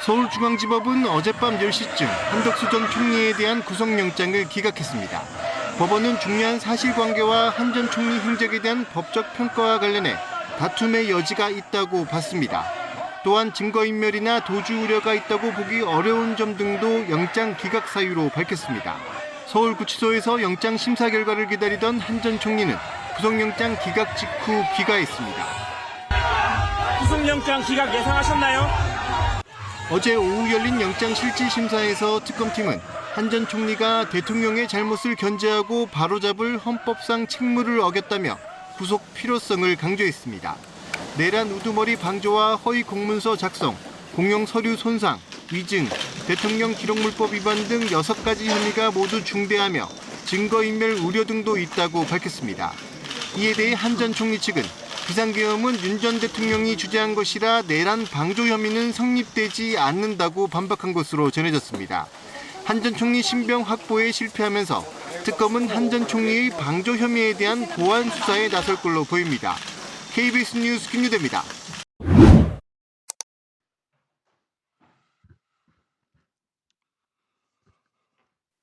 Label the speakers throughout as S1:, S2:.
S1: 서울중앙지법은 어젯밤 10시쯤 한덕수 전 총리에 대한 구속영장을 기각했습니다. 법원은 중요한 사실관계와 한 전 총리 행적에 대한 법적 평가와 관련해 다툼의 여지가 있다고 봤습니다. 또한 증거인멸이나 도주 우려가 있다고 보기 어려운 점 등도 영장 기각 사유로 밝혔습니다. 서울구치소에서 영장 심사 결과를 기다리던 한 전 총리는 구속영장 기각 직후 귀가했습니다.
S2: 구속영장 기각 예상하셨나요?
S1: 어제 오후 열린 영장실질심사에서 특검팀은 한 전 총리가 대통령의 잘못을 견제하고 바로잡을 헌법상 책무를 어겼다며 구속 필요성을 강조했습니다. 내란 우두머리 방조와 허위 공문서 작성, 공용 서류 손상, 위증, 대통령 기록물법 위반 등 6가지 혐의가 모두 중대하며 증거인멸 우려 등도 있다고 밝혔습니다. 이에 대해 한 전 총리 측은 비상계엄은 윤 전 대통령이 주재한 것이라 내란 방조 혐의는 성립되지 않는다고 반박한 것으로 전해졌습니다. 한 전 총리 신병 확보에 실패하면서 특검은 한 전 총리의 방조 혐의에 대한 보완 수사에 나설 걸로 보입니다. KBS 뉴스 김유대입니다.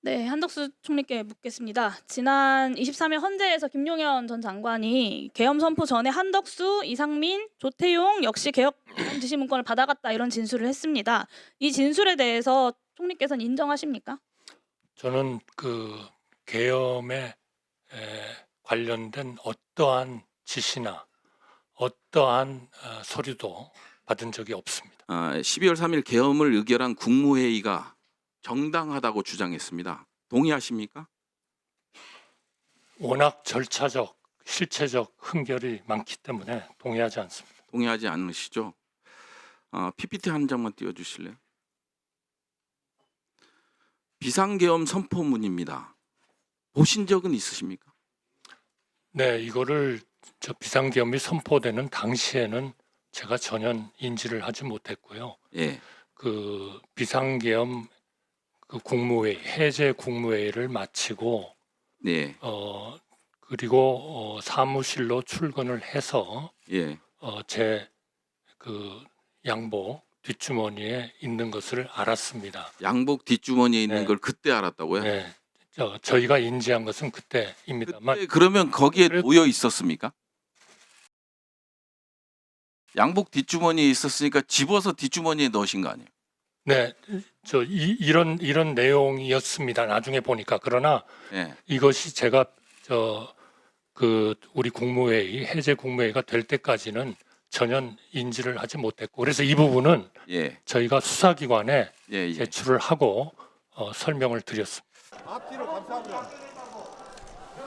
S3: 네, 한덕수 총리께 묻겠습니다. 지난 23일 헌재에서 김용현 전 장관이 계엄 선포 전에 한덕수, 이상민, 조태용 역시 개혁 지시문건을 받아갔다 이런 진술을 했습니다. 이 진술에 대해서 총리께서는 인정하십니까?
S4: 저는 그 계엄에 관련된 어떠한 지시나 어떠한 서류도 받은 적이 없습니다.
S5: 12월 3일 계엄을 의결한 국무회의가 정당하다고 주장했습니다. 동의하십니까?
S4: 워낙 절차적, 실체적 흠결이 많기 때문에 동의하지 않습니다.
S5: 동의하지 않으시죠? PPT 한 장만 띄워주실래요? 비상계엄 선포문입니다. 보신 적은 있으십니까?
S4: 네, 이거를 비상계엄이 선포되는 당시에는 제가 전혀 인지를 하지 못했고요.
S5: 예.
S4: 그 비상계엄 그 국무회의, 해제 국무회의를 마치고
S5: 네.
S4: 그리고 사무실로 출근을 해서
S5: 예.
S4: 제 그 양복 뒷주머니에 있는 것을 알았습니다.
S5: 양복 뒷주머니에 있는
S4: 네.
S5: 걸 그때 알았다고요?
S4: 네, 저희가 인지한 것은 그때입니다만.
S5: 그때 그러면 거기에 놓여 있었습니까? 양복 뒷주머니에 있었으니까 집어서 뒷주머니에 넣으신 거 아니에요?
S4: 네, 이런 내용이었습니다. 나중에 보니까. 그러나
S5: 예.
S4: 이것이 제가 그 우리 국무회의, 해제 국무회의가 될 때까지는 전혀 인지를 하지 못했고, 그래서 이 부분은
S5: 예.
S4: 저희가 수사기관에
S5: 예.
S4: 제출을 하고 설명을 드렸습니다.
S6: 앞뒤로 감사합니다.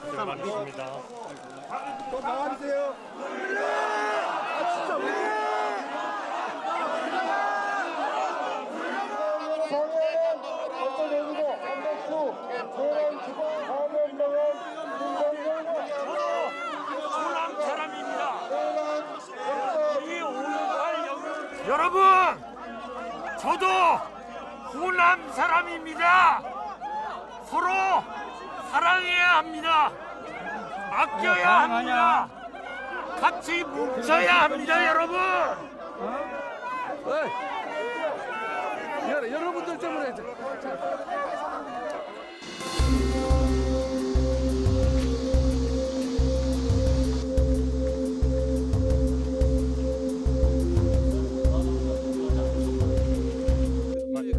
S4: 네, 맞습니다.
S6: 또 나와주세요.
S2: 여러분, 저도 호남 사람입니다. 서로 사랑해야 합니다. 아껴야 합니다. 같이 뭉쳐야 합니다, 여러분.
S6: 여러분들 때문에.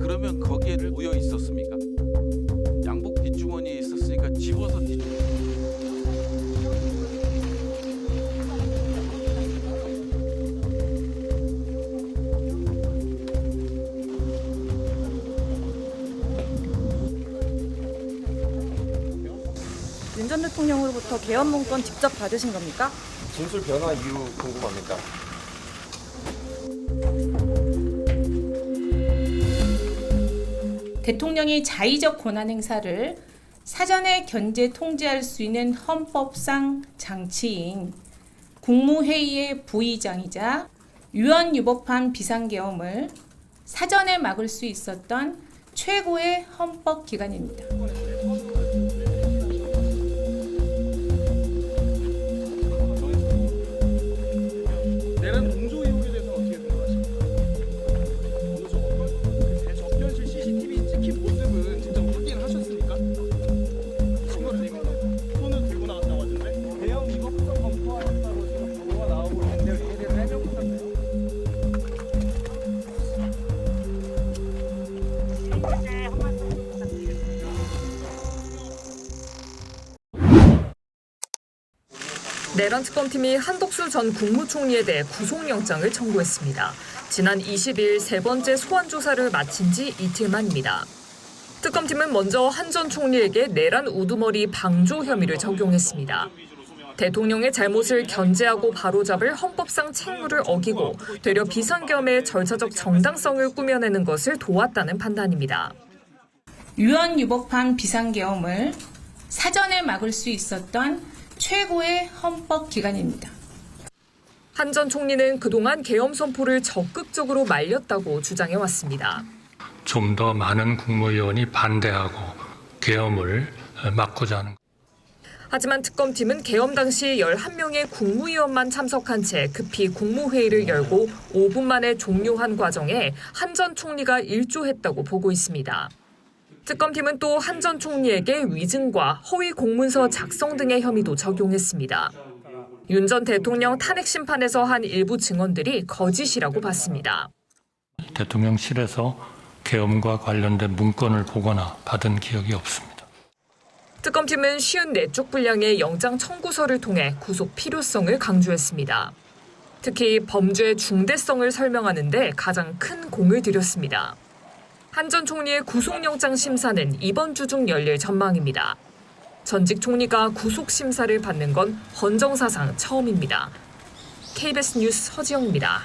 S5: 그러면 거기에 놓여 있었습니까? 양복 뒷주머니에 있었으니까 집어서
S7: 윤 전 대통령으로부터 계엄 문건 직접 받으신 겁니까?
S6: 진술 변화 이유 궁금합니다.
S8: 대통령이 자의적 권한 행사를 사전에 견제 통제할 수 있는 헌법상 장치인 국무회의의 부의장이자 유언유법한 비상계엄을 사전에 막을 수 있었던 최고의 헌법기관입니다.
S6: 내란 공조 의혹에 대해서 어떻게 생각하십니까?
S9: 내란 특검팀이 한덕수 전 국무총리에 대해 구속영장을 청구했습니다. 지난 20일 세 번째 소환 조사를 마친 지 이틀 만입니다. 특검팀은 먼저 한 전 총리에게 내란 우두머리 방조 혐의를 적용했습니다. 대통령의 잘못을 견제하고 바로잡을 헌법상 책무를 어기고 되려 비상겸의 절차적 정당성을 꾸며내는 것을 도왔다는 판단입니다.
S8: 유언 유법한 비상계엄을 사전에 막을 수 있었던 최고의 헌법기관입니다.
S9: 한 전 총리는 그동안 계엄 선포를 적극적으로 말렸다고 주장해왔습니다.
S4: 좀 더 많은 국무위원이 반대하고 계엄을 막고자 하는.
S9: 하지만 특검팀은 계엄 당시 11명의 국무위원만 참석한 채 급히 국무회의를 열고 5분 만에 종료한 과정에 한 전 총리가 일조했다고 보고 있습니다. 특검팀은 또 한 전 총리에게 위증과 허위 공문서 작성 등의 혐의도 적용했습니다. 윤 전 대통령 탄핵 심판에서 한 일부 증언들이 거짓이라고 봤습니다.
S4: 대통령실에서 계엄과 관련된 문건을 보거나 받은 기억이 없습니다.
S9: 특검팀은 54쪽 분량의 영장 청구서를 통해 구속 필요성을 강조했습니다. 특히 범죄의 중대성을 설명하는 데 가장 큰 공을 들였습니다. 한 전 총리의 구속영장 심사는 이번 주 중 열릴 전망입니다. 전직 총리가 구속심사를 받는 건 헌정사상 처음입니다. KBS 뉴스 서지영입니다.